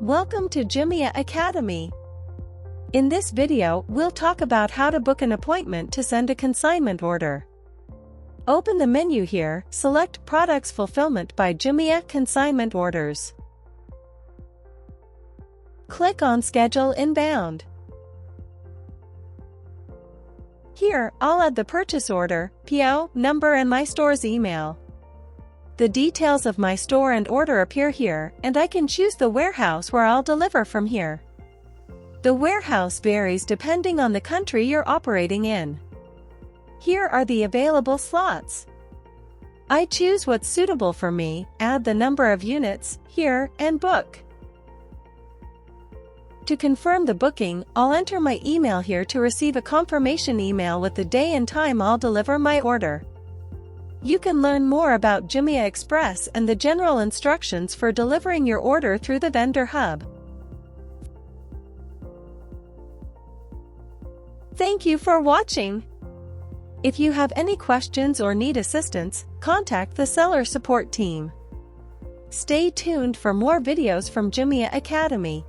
Welcome to Jumia Academy. In this video, we'll talk about how to book an appointment to send a consignment order. Open the menu here, select Products Fulfillment by Jumia Consignment Orders. Click on Schedule Inbound. Here, I'll add the purchase order, PO, number and my store's email. The details of my store and order appear here, and I can choose the warehouse where I'll deliver from here. The warehouse varies depending on the country you're operating in. Here are the available slots. I choose what's suitable for me, add the number of units, here, and book. To confirm the booking, I'll enter my email here to receive a confirmation email with the day and time I'll deliver my order. You can learn more about Jumia Express and the general instructions for delivering your order through the Vendor Hub. Thank you for watching. If you have any questions or need assistance, contact the seller support team. Stay tuned for more videos from Jumia Academy.